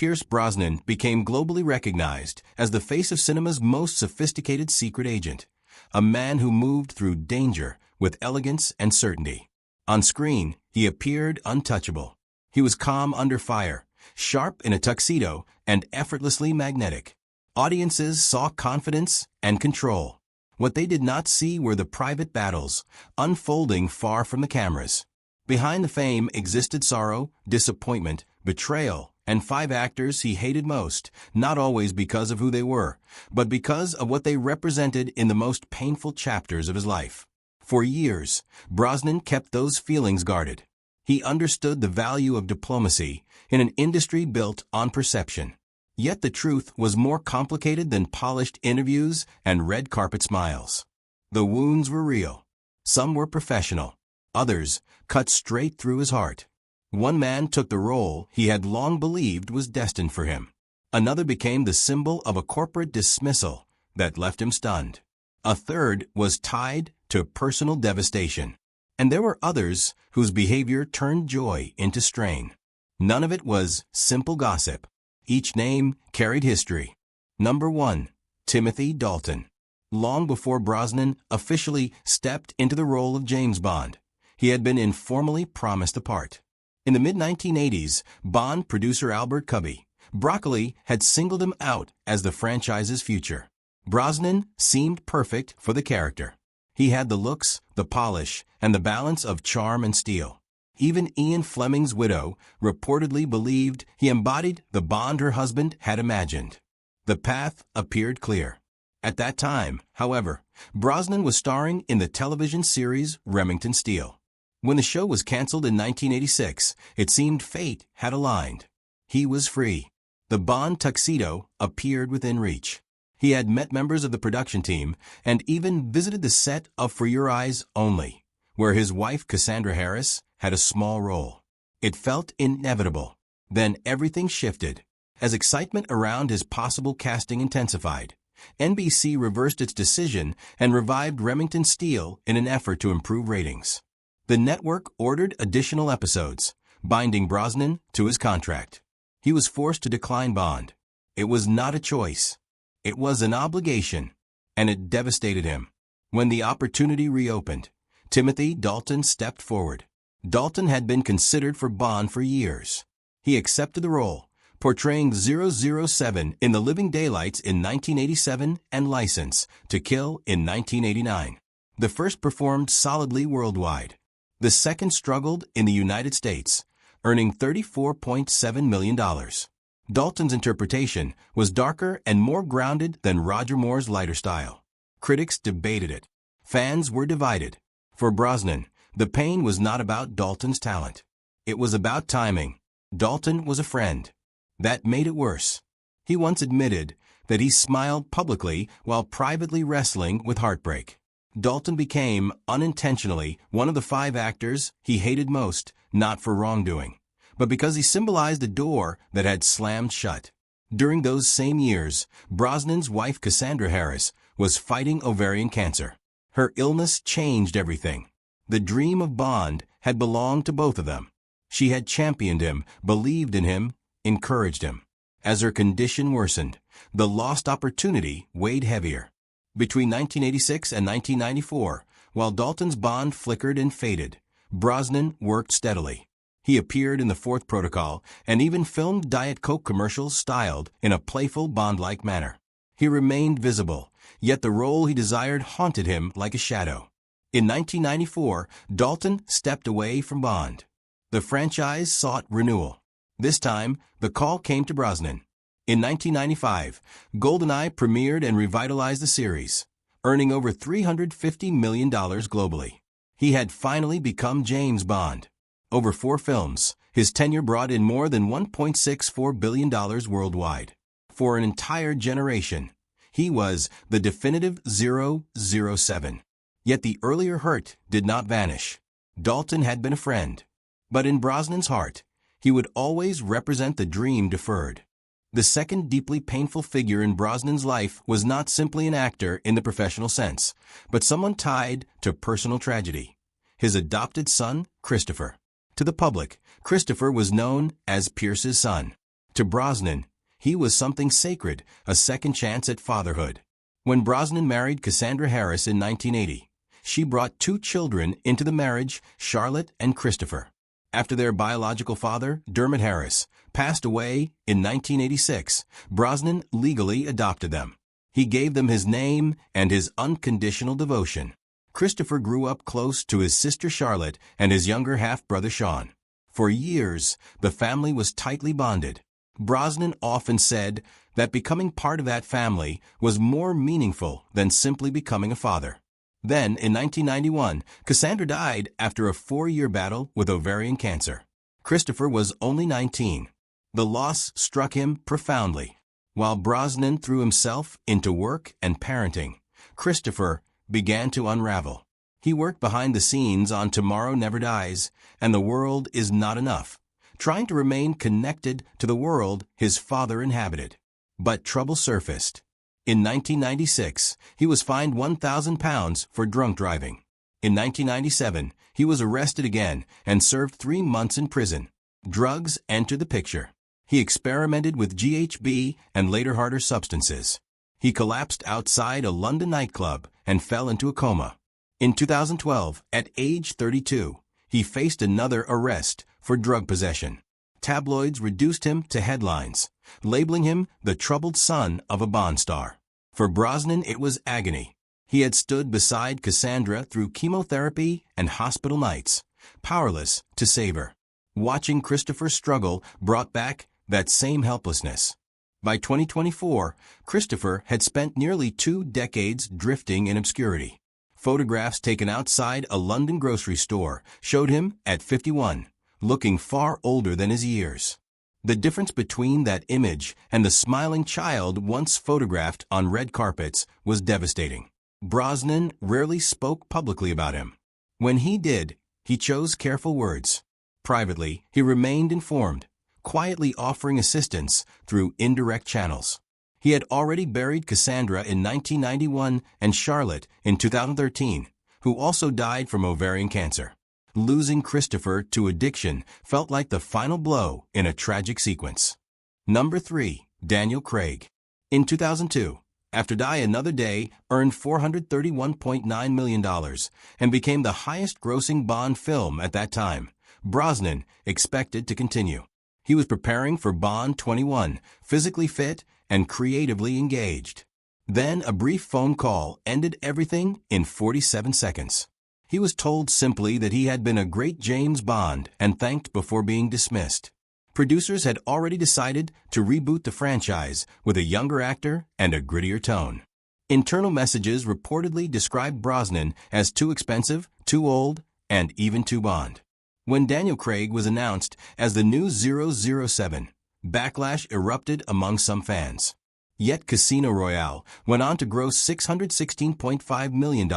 Pierce Brosnan became globally recognized as the face of cinema's most sophisticated secret agent, a man who moved through danger with elegance and certainty. On screen, he appeared untouchable. He was calm under fire, sharp in a tuxedo, and effortlessly magnetic. Audiences saw confidence and control. What they did not see were the private battles, unfolding far from the cameras. Behind the fame existed sorrow, disappointment, betrayal, and 5 actors he hated most, not always because of who they were, but because of what they represented in the most painful chapters of his life. For years, Brosnan kept those feelings guarded. He understood the value of diplomacy in an industry built on perception. Yet the truth was more complicated than polished interviews and red carpet smiles. The wounds were real. Some were professional. Others cut straight through his heart. One man took the role he had long believed was destined for him. Another became the symbol of a corporate dismissal that left him stunned. A third was tied to personal devastation. And there were others whose behavior turned joy into strain. None of it was simple gossip. Each name carried history. Number 1. Timothy Dalton. Long before Brosnan officially stepped into the role of James Bond, he had been informally promised a part. In the mid-1980s, Bond producer Albert Cubby Broccoli had singled him out as the franchise's future. Brosnan seemed perfect for the character. He had the looks, the polish, and the balance of charm and steel. Even Ian Fleming's widow reportedly believed he embodied the Bond her husband had imagined. The path appeared clear. At that time, however, Brosnan was starring in the television series Remington Steele. When the show was canceled in 1986, it seemed fate had aligned. He was free. The Bond tuxedo appeared within reach. He had met members of the production team and even visited the set of For Your Eyes Only, where his wife Cassandra Harris had a small role. It felt inevitable. Then everything shifted. As excitement around his possible casting intensified, NBC reversed its decision and revived Remington Steele in an effort to improve ratings. The network ordered additional episodes, binding Brosnan to his contract. He was forced to decline Bond. It was not a choice. It was an obligation, and it devastated him. When the opportunity reopened, Timothy Dalton stepped forward. Dalton had been considered for Bond for years. He accepted the role, portraying 007 in The Living Daylights in 1987 and License to Kill in 1989. The first performed solidly worldwide. The second struggled in the United States, earning $34.7 million. Dalton's interpretation was darker and more grounded than Roger Moore's lighter style. Critics debated it. Fans were divided. For Brosnan, the pain was not about Dalton's talent. It was about timing. Dalton was a friend. That made it worse. He once admitted that he smiled publicly while privately wrestling with heartbreak. Dalton became, unintentionally, one of the 5 actors he hated most, not for wrongdoing, but because he symbolized a door that had slammed shut. During those same years, Brosnan's wife Cassandra Harris was fighting ovarian cancer. Her illness changed everything. The dream of Bond had belonged to both of them. She had championed him, believed in him, encouraged him. As her condition worsened, the lost opportunity weighed heavier. Between 1986 and 1994, while Dalton's Bond flickered and faded, Brosnan worked steadily. He appeared in The Fourth Protocol and even filmed Diet Coke commercials styled in a playful Bond-like manner. He remained visible, yet the role he desired haunted him like a shadow. In 1994, Dalton stepped away from Bond. The franchise sought renewal. This time, the call came to Brosnan. In 1995, GoldenEye premiered and revitalized the series, earning over $350 million globally. He had finally become James Bond. Over 4 films, his tenure brought in more than $1.64 billion worldwide. For an entire generation, he was the definitive 007. Yet the earlier hurt did not vanish. Dalton had been a friend. But in Brosnan's heart, he would always represent the dream deferred. The second deeply painful figure in Brosnan's life was not simply an actor in the professional sense, but someone tied to personal tragedy. His adopted son, Christopher. To the public, Christopher was known as Pierce's son. To Brosnan, he was something sacred, a second chance at fatherhood. When Brosnan married Cassandra Harris in 1980, she brought 2 children into the marriage, Charlotte and Christopher. After their biological father, Dermot Harris, passed away in 1986, Brosnan legally adopted them. He gave them his name and his unconditional devotion. Christopher grew up close to his sister Charlotte and his younger half-brother Sean. For years, the family was tightly bonded. Brosnan often said that becoming part of that family was more meaningful than simply becoming a father. Then, in 1991, Cassandra died after a 4-year battle with ovarian cancer. Christopher was only 19. The loss struck him profoundly. While Brosnan threw himself into work and parenting, Christopher began to unravel. He worked behind the scenes on Tomorrow Never Dies and The World Is Not Enough, trying to remain connected to the world his father inhabited. But trouble surfaced. In 1996, he was fined £1,000 for drunk driving. In 1997, he was arrested again and served 3 months in prison. Drugs entered the picture. He experimented with GHB and later harder substances. He collapsed outside a London nightclub and fell into a coma. In 2012, at age 32, he faced another arrest for drug possession. Tabloids reduced him to headlines, labeling him the troubled son of a Bond star. For Brosnan, it was agony. He had stood beside Cassandra through chemotherapy and hospital nights, powerless to save her. Watching Christopher struggle brought back that same helplessness. By 2024, Christopher had spent nearly 2 decades drifting in obscurity. Photographs taken outside a London grocery store showed him at 51, looking far older than his years. The difference between that image and the smiling child once photographed on red carpets was devastating. Brosnan rarely spoke publicly about him. When he did, he chose careful words. Privately, he remained informed, quietly offering assistance through indirect channels. He had already buried Cassandra in 1991 and Charlotte in 2013, who also died from ovarian cancer. Losing Christopher to addiction felt like the final blow in a tragic sequence. Number 3. Daniel Craig. In 2002, After Die Another Day earned $431.9 million and became the highest-grossing Bond film at that time. Brosnan expected to continue. He was preparing for Bond 21, physically fit and creatively engaged. Then a brief phone call ended everything in 47 seconds. He was told simply that he had been a great James Bond and thanked before being dismissed. Producers had already decided to reboot the franchise with a younger actor and a grittier tone. Internal messages reportedly described Brosnan as too expensive, too old, and even too Bond. When Daniel Craig was announced as the new 007, backlash erupted among some fans. Yet Casino Royale went on to gross $616.5 million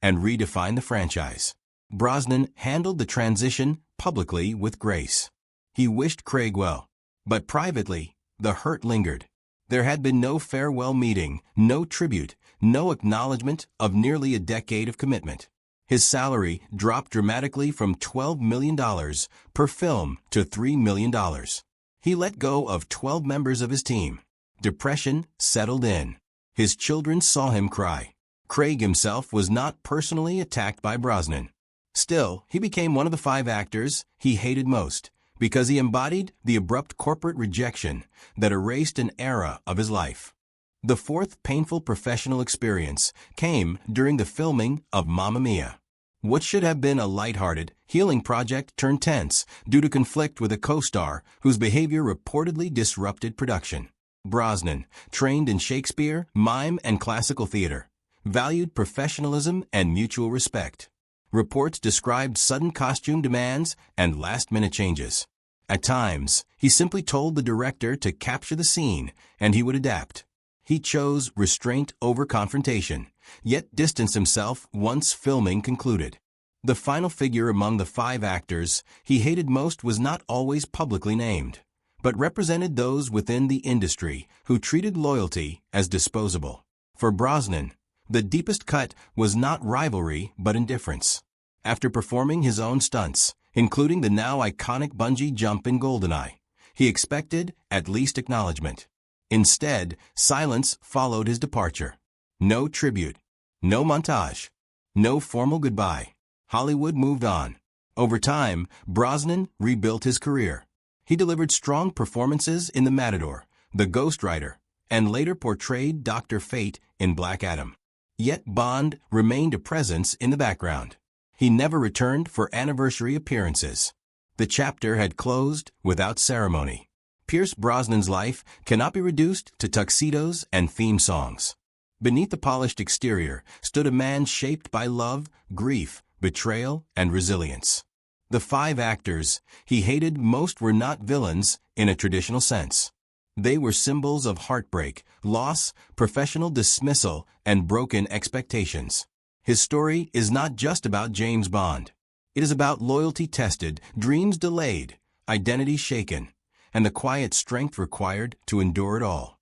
and redefine the franchise. Brosnan handled the transition publicly with grace. He wished Craig well, but privately, the hurt lingered. There had been no farewell meeting, no tribute, no acknowledgement of nearly a decade of commitment. His salary dropped dramatically from $12 million per film to $3 million. He let go of 12 members of his team. Depression settled in. His children saw him cry. Craig himself was not personally attacked by Brosnan. Still, he became one of the 5 actors he hated most because he embodied the abrupt corporate rejection that erased an era of his life. The 4th painful professional experience came during the filming of Mamma Mia. What should have been a lighthearted, healing project turned tense due to conflict with a co-star whose behavior reportedly disrupted production. Brosnan, trained in Shakespeare, mime, and classical theater, valued professionalism and mutual respect. Reports described sudden costume demands and last-minute changes. At times, he simply told the director to capture the scene, and he would adapt. He chose restraint over confrontation, yet distanced himself once filming concluded. The final figure among the 5 actors he hated most was not always publicly named, but represented those within the industry who treated loyalty as disposable. For Brosnan, the deepest cut was not rivalry but indifference. After performing his own stunts, including the now iconic bungee jump in GoldenEye, He expected at least acknowledgement. Instead, silence followed his departure. No tribute. No montage. No formal goodbye. Hollywood moved on. Over time, Brosnan rebuilt his career. He delivered strong performances in The Matador, The Ghost Rider, and later portrayed Dr. Fate in Black Adam. Yet Bond remained a presence in the background. He never returned for anniversary appearances. The chapter had closed without ceremony. Pierce Brosnan's life cannot be reduced to tuxedos and theme songs. Beneath the polished exterior stood a man shaped by love, grief, betrayal, and resilience. The 5 actors he hated most were not villains in a traditional sense. They were symbols of heartbreak, loss, professional dismissal, and broken expectations. His story is not just about James Bond. It is about loyalty tested, dreams delayed, identity shaken, and the quiet strength required to endure it all.